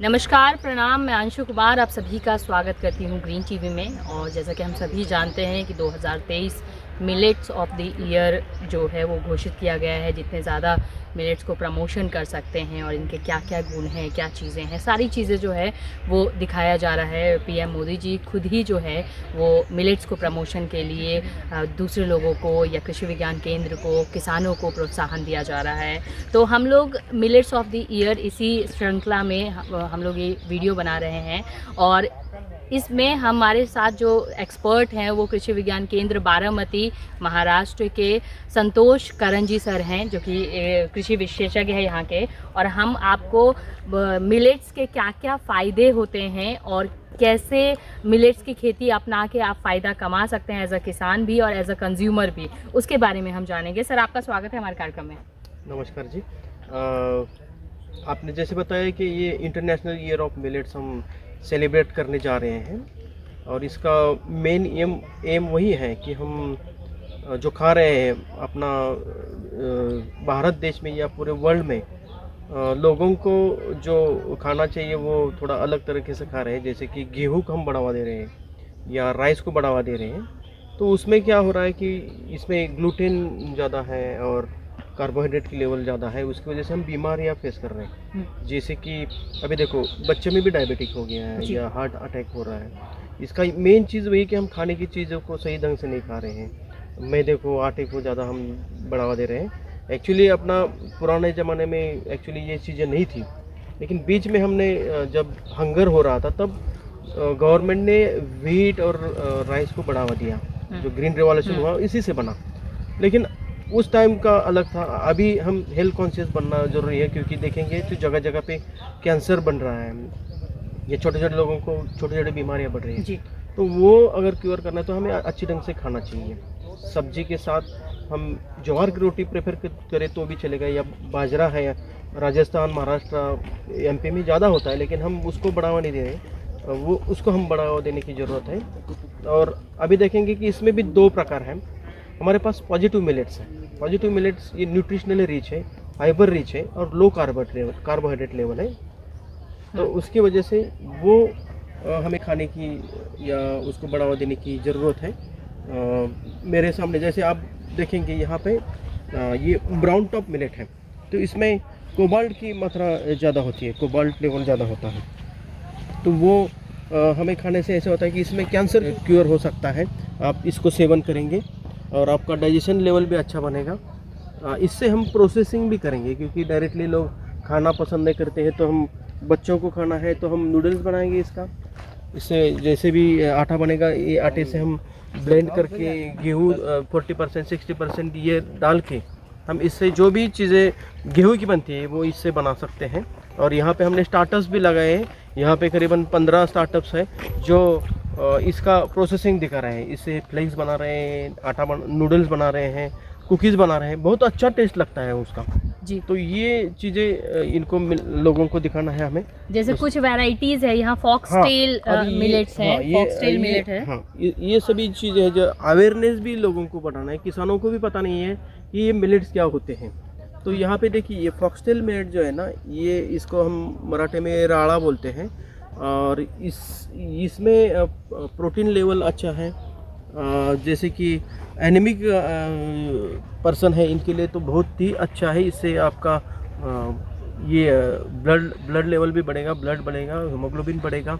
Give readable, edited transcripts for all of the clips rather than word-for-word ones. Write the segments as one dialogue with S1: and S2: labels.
S1: नमस्कार, प्रणाम। मैं अंशु कुमार आप सभी का स्वागत करती हूँ ग्रीन टीवी में। और जैसा कि हम सभी जानते हैं कि 2023 मिलेट्स ऑफ द ईयर जो है वो घोषित किया गया है। जितने ज़्यादा मिलेट्स को प्रमोशन कर सकते हैं और इनके क्या क्या गुण हैं, क्या चीज़ें हैं, सारी चीज़ें जो है वो दिखाया जा रहा है। पीएम मोदी जी खुद ही जो है वो मिलेट्स को प्रमोशन के लिए दूसरे लोगों को या कृषि विज्ञान केंद्र को, किसानों को प्रोत्साहन दिया जा रहा है। तो हम लोग मिलेट्स ऑफ द ईयर इसी श्रृंखला में हम लोग ये वीडियो बना रहे हैं। और इसमें हमारे साथ जो एक्सपर्ट हैं वो कृषि विज्ञान केंद्र बारामती महाराष्ट्र के संतोष करंजी सर हैं, जो कि कृषि विशेषज्ञ है यहाँ के। और हम आपको मिलेट्स के क्या क्या फ़ायदे होते हैं और कैसे मिलेट्स की खेती अपना के आप फ़ायदा कमा सकते हैं एज अ किसान भी और एज अ कंज्यूमर भी, उसके बारे में हम जानेंगे। सर, आपका स्वागत है हमारे कार्यक्रम में।
S2: नमस्कार जी। आपने जैसे बताया कि ये इंटरनेशनल ईयर ऑफ मिलेट्स हम सेलिब्रेट करने जा रहे हैं और इसका मेन एम वही है कि हम जो खा रहे हैं अपना भारत देश में या पूरे वर्ल्ड में लोगों को जो खाना चाहिए वो थोड़ा अलग तरीके से खा रहे हैं। जैसे कि गेहूं को हम बढ़ावा दे रहे हैं या राइस को बढ़ावा दे रहे हैं, तो उसमें क्या हो रहा है कि इसमें ग्लूटेन ज़्यादा है और कार्बोहाइड्रेट की लेवल ज़्यादा है। उसकी वजह से हम बीमारियाँ फेस कर रहे हैं। जैसे कि अभी देखो बच्चे में भी डायबिटिक हो गया है या हार्ट अटैक हो रहा है। इसका मेन चीज़ वही कि हम खाने की चीज़ों को सही ढंग से नहीं खा रहे हैं। मैदे को, आटे को ज़्यादा हम बढ़ावा दे रहे हैं। एक्चुअली अपना पुराने ज़माने में एक्चुअली ये चीज़ें नहीं थी, लेकिन बीच में हमने जब हंगर हो रहा था तब गवर्नमेंट ने व्हीट और राइस को बढ़ावा दिया। जो ग्रीन रिवॉल्यूशन हुआ इसी से बना, लेकिन उस टाइम का अलग था। अभी हम हेल्थ कॉन्शियस बनना ज़रूरी है, क्योंकि देखेंगे तो जगह जगह पे कैंसर बन रहा है। ये छोटे छोटे लोगों को छोटी छोटी बीमारियां बढ़ रही हैं जी। तो वो अगर क्योर करना है तो हमें अच्छी ढंग से खाना चाहिए। सब्जी के साथ हम ज्वार की रोटी प्रेफर करें तो भी चलेगा, या बाजरा है। राजस्थान, महाराष्ट्र, एमपी में ज़्यादा होता है, लेकिन हम उसको बढ़ावा नहीं दे रहे, वो उसको हम बढ़ावा देने की ज़रूरत है। और अभी देखेंगे कि इसमें भी दो प्रकार हैं। हमारे पास पॉजिटिव मिलेट्स हैं। पॉजिटिव मिलेट्स ये न्यूट्रिशनली रिच है, फाइबर रिच है और लो कार्बोहाइड्रेट लेवल है। तो उसकी वजह से वो हमें खाने की या उसको बढ़ावा देने की ज़रूरत है। मेरे सामने जैसे आप देखेंगे यहाँ पे ये ब्राउन टॉप मिलेट है, तो इसमें कोबाल्ट की मात्रा ज़्यादा होती है, कोबाल्ट लेवल ज़्यादा होता है। तो वो हमें खाने से ऐसा होता है कि इसमें कैंसर क्योर हो सकता है। आप इसको सेवन करेंगे और आपका डाइजेशन लेवल भी अच्छा बनेगा। इससे हम प्रोसेसिंग भी करेंगे, क्योंकि डायरेक्टली लोग खाना पसंद नहीं करते हैं। तो हम बच्चों को खाना है तो हम नूडल्स बनाएंगे इससे जैसे भी आटा बनेगा, ये आटे से हम ब्लेंड करके गेहूँ 40% 60% ये डाल के हम इससे जो भी चीज़ें गेहूँ की बनती है वो इससे बना सकते हैं। और यहाँ पे हमने स्टार्टअप्स भी लगाए हैं। यहाँ पे करीबन 15 स्टार्टअप्स हैं जो इसका प्रोसेसिंग दिखा रहे हैं। इससे फ्लेक्स बना रहे हैं, नूडल्स बना रहे हैं, कुकीज़ बना रहे हैं। बहुत अच्छा टेस्ट लगता है उसका जी। तो ये चीज़ें इनको लोगों को दिखाना है हमें।
S1: जैसे कुछ वैरायटीज़ है यहाँ, फॉक्सटेल मिलेट्स है, फॉक्सटेल मिलेट है।
S2: हाँ, ये सभी चीज़ें हैं जो अवेयरनेस भी लोगों को बढ़ाना है। किसानों को भी पता नहीं है कि ये मिलेट्स क्या होते हैं। तो यहाँ पे देखिए ये फॉक्सटेल मिलेट जो है ना, ये इसको हम मराठी में राड़ा बोलते हैं। और इसमें प्रोटीन लेवल अच्छा है। जैसे कि एनीमिक पर्सन है इनके लिए तो बहुत ही अच्छा है। इससे आपका ये ब्लड लेवल भी बढ़ेगा, ब्लड बढ़ेगा, हीमोग्लोबिन बढ़ेगा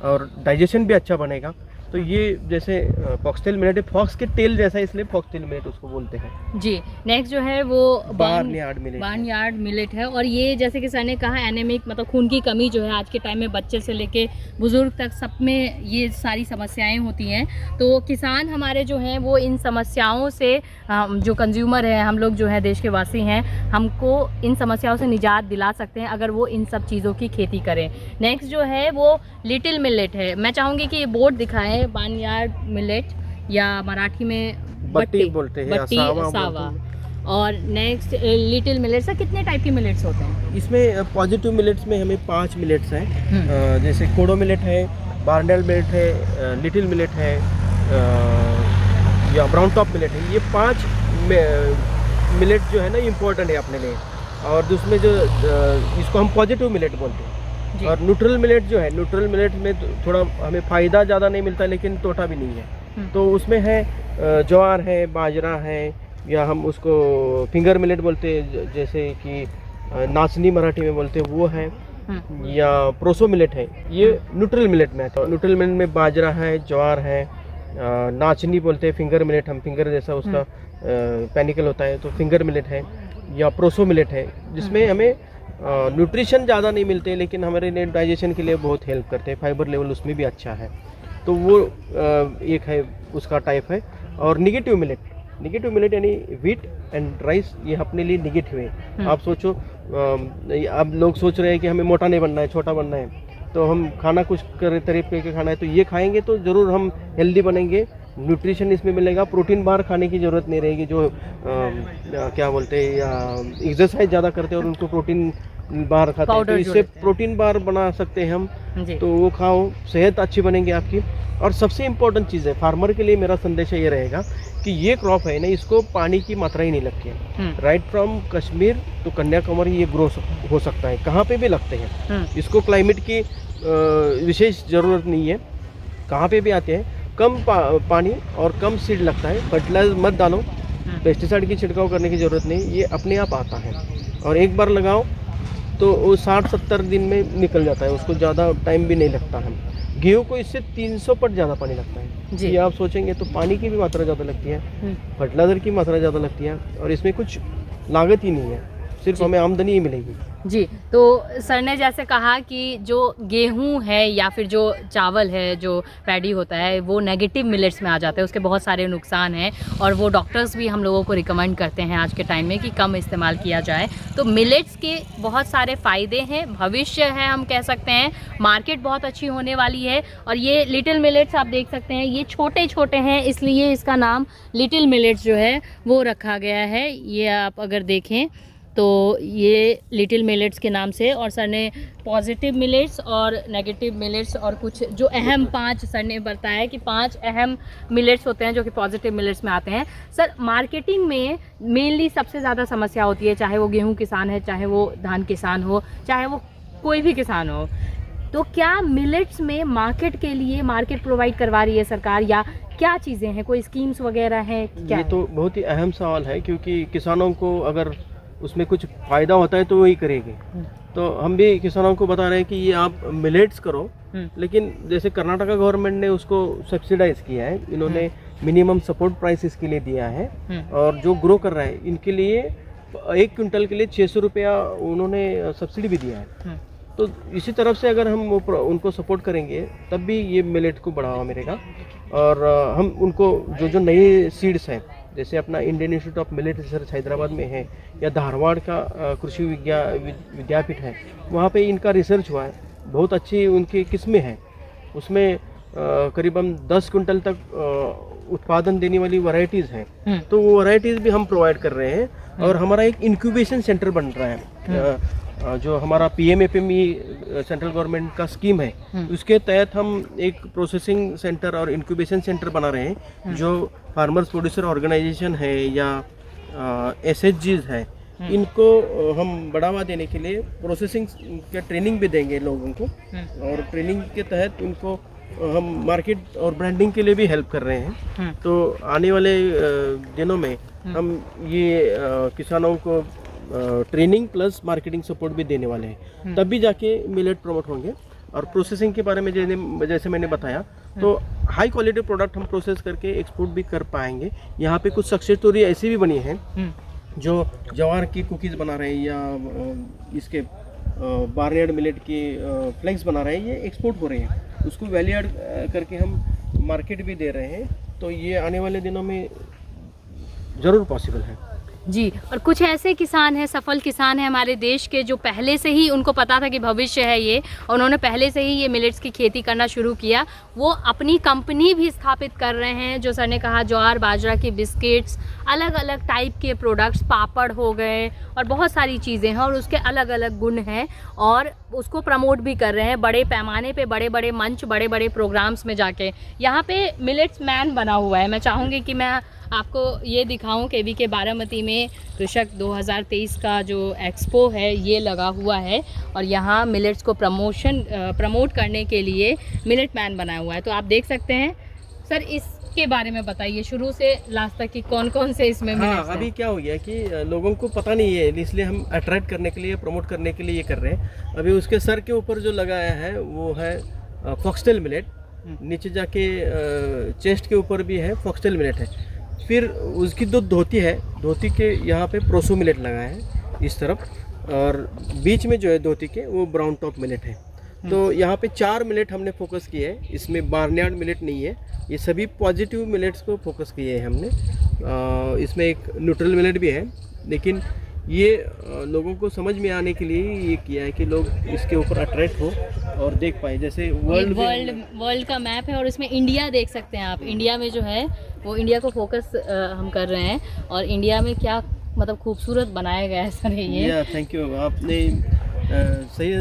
S2: और डाइजेशन भी अच्छा बनेगा। तो ये जैसे फॉक्सटेल मिलेट है, फॉक्स के टेल जैसा, इसलिए फॉक्सटेल मिलेट उसको बोलते हैं
S1: जी। नेक्स्ट जो है वो
S2: बार्नयार्ड
S1: मिलेट है। और ये जैसे कि सर ने कहा एनीमिक मतलब खून की कमी जो है आज के टाइम में बच्चे से लेके बुजुर्ग तक सब में ये सारी समस्याएं होती हैं। तो किसान हमारे जो हैं वो इन समस्याओं से जो कंज्यूमर है, हम लोग जो है देश के वासी हैं, हमको इन समस्याओं से निजात दिला सकते हैं अगर वो इन सब चीज़ों की खेती करें। नेक्स्ट जो है वो लिटिल मिलेट है। मैं चाहूँगी कि ये बोर्ड दिखाएं, बार्नयार्ड मिलेट या मराठी में
S2: बट्टी बोलते हैं,
S1: बट्टी सावा। और नेक्स्ट लिटिल मिलेट्स है। कितने टाइप के मिलेट्स होते हैं
S2: इसमें? पॉजिटिव मिलेट्स में हमें 5 मिलेट्स हैं। जैसे कोडो मिलेट है, बार्नयार्ड मिलेट है, लिटिल मिलेट है या ब्राउन टॉप मिलेट है। ये 5 मिलेट जो है ना इम्पोर्टेंट है अपने लिए। और उसमें जो इसको हम पॉजिटिव मिलेट बोलते हैं।
S1: जी।
S2: और न्यूट्रल मिलेट जो है, न्यूट्रल मिलेट में थोड़ा हमें फ़ायदा ज़्यादा नहीं मिलता लेकिन तोटा भी नहीं है। तो उसमें है ज्वार है, बाजरा है, या हम उसको फिंगर मिलेट बोलते हैं, जैसे कि नाचनी मराठी में बोलते हैं, वो है, या प्रोसो मिलेट है। ये न्यूट्रल मिलेट में आता है। न्यूट्रल मिलेट में बाजरा है, ज्वार है, नाचनी बोलते हैं, फिंगर मिलेट, हम फिंगर जैसा उसका पैनिकल होता है तो फिंगर मिलेट है, या प्रोसो मिलेट है, जिसमें हमें न्यूट्रिशन ज़्यादा नहीं मिलते लेकिन हमारे लिए डाइजेशन के लिए बहुत हेल्प करते हैं, फाइबर लेवल उसमें भी अच्छा है। तो वो एक है, उसका टाइप है। और निगेटिव मिलेट यानी व्हीट एंड राइस, ये अपने लिए निगेटिव है। आप सोचो, अब लोग सोच रहे हैं कि हमें मोटा नहीं बनना है, छोटा बनना है, तो हम खाना कुछ तरीके के खाना है तो ये खाएंगे तो ज़रूर हम हेल्दी बनेंगे, न्यूट्रिशन इसमें मिलेगा। प्रोटीन बार खाने की ज़रूरत नहीं रहेगी, जो क्या बोलते हैं, या एक्सरसाइज ज़्यादा करते हैं और उनको प्रोटीन बार खाते हैं, तो इससे प्रोटीन बार बना सकते हैं हम। तो वो खाओ, सेहत अच्छी बनेगी आपकी। और सबसे इम्पोर्टेंट चीज़ है, फार्मर के लिए मेरा संदेश ये रहेगा कि ये क्रॉप है ना, इसको पानी की मात्रा ही नहीं लगती है। राइट फ्रॉम कश्मीर तो कन्याकुमारी ये ग्रो हो सकता है, कहाँ पे भी लगते हैं। इसको क्लाइमेट की विशेष ज़रूरत नहीं है, कहाँ पे भी आते हैं। कम पानी और कम सीड लगता है, फर्टिलाइजर मत डालो, पेस्टिसाइड की छिड़काव करने की ज़रूरत नहीं, ये अपने आप आता है। और एक बार लगाओ तो वो 60-70 दिन में निकल जाता है, उसको ज़्यादा टाइम भी नहीं लगता है। गेहूँ को इससे 300 पट ज़्यादा पानी लगता है जी। ये आप सोचेंगे तो पानी की भी मात्रा ज़्यादा लगती है, फर्टिलाइजर की मात्रा ज़्यादा लगती है, और इसमें कुछ लागत ही नहीं है, सिर्फ हमें आमदनी ही मिलेगी
S1: जी। तो सर ने जैसे कहा कि जो गेहूं है या फिर जो चावल है, जो पैडी होता है, वो नेगेटिव मिलेट्स में आ जाता है, उसके बहुत सारे नुकसान हैं और वो डॉक्टर्स भी हम लोगों को रिकमेंड करते हैं आज के टाइम में कि कम इस्तेमाल किया जाए। तो मिलेट्स के बहुत सारे फ़ायदे हैं, भविष्य है हम कह सकते हैं, मार्केट बहुत अच्छी होने वाली है। और ये लिटिल मिलेट्स आप देख सकते हैं, ये छोटे छोटे हैं, इसलिए इसका नाम लिटिल मिलेट्स जो है वो रखा गया है। ये आप अगर देखें तो ये लिटिल मिलेट्स के नाम से। और सर ने पॉजिटिव मिलेट्स और नेगेटिव मिलेट्स और कुछ जो अहम 5 सर ने बताया कि 5 अहम मिलेट्स होते हैं जो कि पॉजिटिव मिलेट्स में आते हैं। सर मार्केटिंग में मेनली सबसे ज़्यादा समस्या होती है, चाहे वो गेहूं किसान है, चाहे वो धान किसान हो, चाहे वो कोई भी किसान हो, तो क्या मिलेट्स में मार्केट के लिए मार्केट प्रोवाइड करवा रही है सरकार, या क्या चीज़ें हैं, कोई स्कीम्स वगैरह हैं क्या?
S2: ये तो बहुत ही अहम सवाल है, क्योंकि किसानों को अगर उसमें कुछ फ़ायदा होता है तो वही करेंगे। तो हम भी किसानों को बता रहे हैं कि ये आप मिलेट्स करो, लेकिन जैसे कर्नाटका गवर्नमेंट ने उसको सब्सिडाइज किया है, इन्होंने मिनिमम सपोर्ट प्राइस इसके लिए दिया है। और जो ग्रो कर रहा है इनके लिए 1 क्विंटल के लिए 600 रुपया उन्होंने सब्सिडी भी दिया है। तो इसी तरफ से अगर हम उनको सपोर्ट करेंगे तब भी ये मिलेट को बढ़ावा मिलेगा। और हम उनको जो नए सीड्स हैं, जैसे अपना Indian institute of millet research Hyderabad में है, या धारवाड़ का कृषि विद्यापीठ है, वहाँ पे इनका रिसर्च हुआ है, बहुत अच्छी उनकी किस्में हैं। उसमें करीबन 10 क्विंटल तक उत्पादन देने वाली वैरायटीज़ हैं, तो वो वैरायटीज़ भी हम प्रोवाइड कर रहे हैं। और हमारा एक इंक्यूबेशन सेंटर बन रहा है, जो हमारा PMFME सेंट्रल गवर्नमेंट का स्कीम है, उसके तहत हम एक प्रोसेसिंग सेंटर और इंक्यूबेशन सेंटर बना रहे हैं, जो फार्मर्स प्रोड्यूसर ऑर्गेनाइजेशन है या SHGs है, इनको हम बढ़ावा देने के लिए प्रोसेसिंग के ट्रेनिंग भी देंगे लोगों को। और ट्रेनिंग के तहत उनको हम मार्केट और ब्रांडिंग के लिए भी हेल्प कर रहे हैं। तो आने वाले दिनों में हम ये किसानों को ट्रेनिंग प्लस मार्केटिंग सपोर्ट भी देने वाले हैं, तब भी जाके मिलेट प्रमोट होंगे। और प्रोसेसिंग के बारे में जैसे मैंने बताया, तो हाई क्वालिटी प्रोडक्ट हम प्रोसेस करके एक्सपोर्ट भी कर पाएंगे। यहाँ पे कुछ सक्सेस स्टोरी ऐसी भी बनी है, जो ज्वार की कुकीज़ बना रहे हैं, या इसके बार्नयार्ड मिलेट की फ्लेक्स बना रहे हैं, ये एक्सपोर्ट हो रहे हैं, उसको वैल्यू ऐड करके हम मार्केट भी दे रहे हैं। तो ये आने वाले दिनों में ज़रूर पॉसिबल है
S1: जी। और कुछ ऐसे किसान हैं, सफल किसान हैं हमारे देश के, जो पहले से ही उनको पता था कि भविष्य है ये, और उन्होंने पहले से ही ये मिलेट्स की खेती करना शुरू किया। वो अपनी कंपनी भी स्थापित कर रहे हैं, जो सर ने कहा ज्वार बाजरा की बिस्किट्स, अलग अलग टाइप के प्रोडक्ट्स, पापड़ हो गए और बहुत सारी चीज़ें हैं, और उसके अलग अलग गुण हैं, और उसको प्रमोट भी कर रहे हैं बड़े पैमाने पे, बड़े बड़े मंच, बड़े बड़े प्रोग्राम्स में जाके। यहाँ पे मिलेट्स मैन बना हुआ है, मैं चाहूँगी कि मैं आपको ये दिखाऊं केवी के बारामती में कृषक 2023 का जो एक्सपो है ये लगा हुआ है और यहाँ मिलेट्स को प्रमोट करने के लिए मिलेट मैन बना हुआ है। तो आप देख सकते हैं सर, इसके बारे में बताइए शुरू से लास्ट तक कि कौन कौन से इसमें मिलेट्स हैं।
S2: अभी क्या हो गया कि लोगों को पता नहीं है, इसलिए हम अट्रैक्ट करने के लिए, प्रमोट करने के लिए ये कर रहे हैं। अभी उसके सर के ऊपर जो लगाया है वो है फॉक्सटेल मिलेट, नीचे जाके चेस्ट के ऊपर भी है फॉक्सटेल मिलेट है। फिर उसकी जो धोती है, धोती के यहाँ पे प्रोसो मिलेट लगा है इस तरफ, और बीच में जो है धोती के वो ब्राउन टॉप मिलेट है। तो यहाँ पे 4 मिलेट हमने फोकस किए हैं, इसमें बार्नयार्ड मिलेट नहीं है, ये सभी पॉजिटिव मिलेट्स को फोकस किए हैं हमने। इसमें एक न्यूट्रल मिलेट भी है, लेकिन ये लोगों को समझ में आने के लिए ये किया है कि लोग इसके ऊपर अट्रैक्ट हो और देख पाए। जैसे
S1: वर्ल्ड का मैप है और इसमें इंडिया देख सकते हैं आप। इंडिया में जो है वो इंडिया को फोकस हम कर रहे हैं और इंडिया में क्या मतलब खूबसूरत बनाया गया है सर ये।
S2: थैंक यू, आपने सही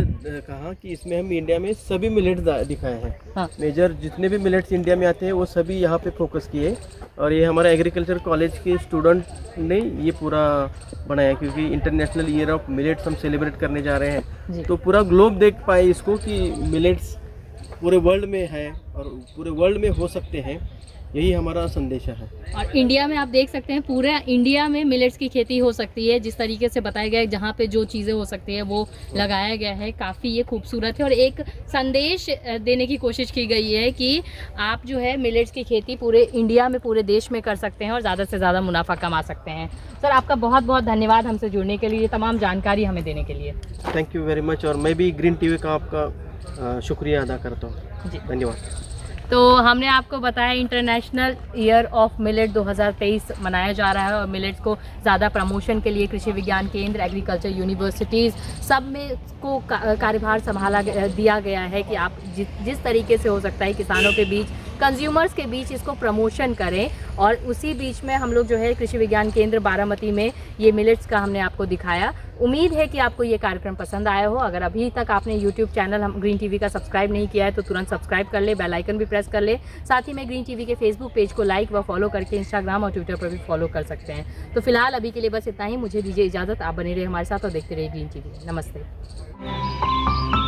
S2: कहा कि इसमें हम इंडिया में सभी मिलेट्स दिखाए हैं।
S1: हाँ।
S2: मेजर जितने भी मिलेट्स इंडिया में आते हैं वो सभी यहाँ पे फोकस किए, और ये हमारा एग्रीकल्चर कॉलेज के स्टूडेंट ने ये पूरा बनाया, क्योंकि इंटरनेशनल ईयर ऑफ मिलेट्स हम सेलिब्रेट करने जा रहे हैं। तो पूरा ग्लोब देख पाए इसको कि मिलेट्स पूरे वर्ल्ड में है और पूरे वर्ल्ड में हो सकते हैं, यही हमारा संदेश है।
S1: और इंडिया में आप देख सकते हैं पूरा इंडिया में मिलेट्स की खेती हो सकती है, जिस तरीके से बताया गया है जहाँ पे जो चीज़ें हो सकती है वो लगाया गया है। काफ़ी ये खूबसूरत है और एक संदेश देने की कोशिश की गई है कि आप जो है मिलेट्स की खेती पूरे इंडिया में, पूरे देश में कर सकते हैं और ज़्यादा से ज़्यादा मुनाफा कमा सकते हैं। सर आपका बहुत बहुत धन्यवाद हमसे जुड़ने के लिए, तमाम जानकारी हमें देने के लिए।
S2: थैंक यू वेरी मच, और मैं भी ग्रीन टीवी का आपका शुक्रिया अदा करता हूँ जी, धन्यवाद।
S1: तो हमने आपको बताया इंटरनेशनल ईयर ऑफ मिलेट 2023 मनाया जा रहा है और मिलेट्स को ज़्यादा प्रमोशन के लिए कृषि विज्ञान केंद्र, एग्रीकल्चर यूनिवर्सिटीज़ सब में को कार्यभार संभाला दिया गया है कि आप जिस तरीके से हो सकता है किसानों के बीच, कंज्यूमर्स के बीच इसको प्रमोशन करें। और उसी बीच में हम लोग जो है कृषि विज्ञान केंद्र बारामती में ये मिलेट्स का हमने आपको दिखाया। उम्मीद है कि आपको ये कार्यक्रम पसंद आया हो। अगर अभी तक आपने यूट्यूब चैनल हम ग्रीन टीवी का सब्सक्राइब नहीं किया है तो तुरंत सब्सक्राइब कर ले, बेल आइकन भी प्रेस कर ले। साथ ही में ग्रीन टीवी के फेसबुक पेज को लाइक व फॉलो करके इंस्टाग्राम और ट्विटर पर भी फॉलो कर सकते हैं। तो फिलहाल अभी के लिए बस इतना ही, मुझे दीजिए इजाज़त। आप बने रहे हमारे साथ और देखते रहिए ग्रीन टीवी। नमस्ते।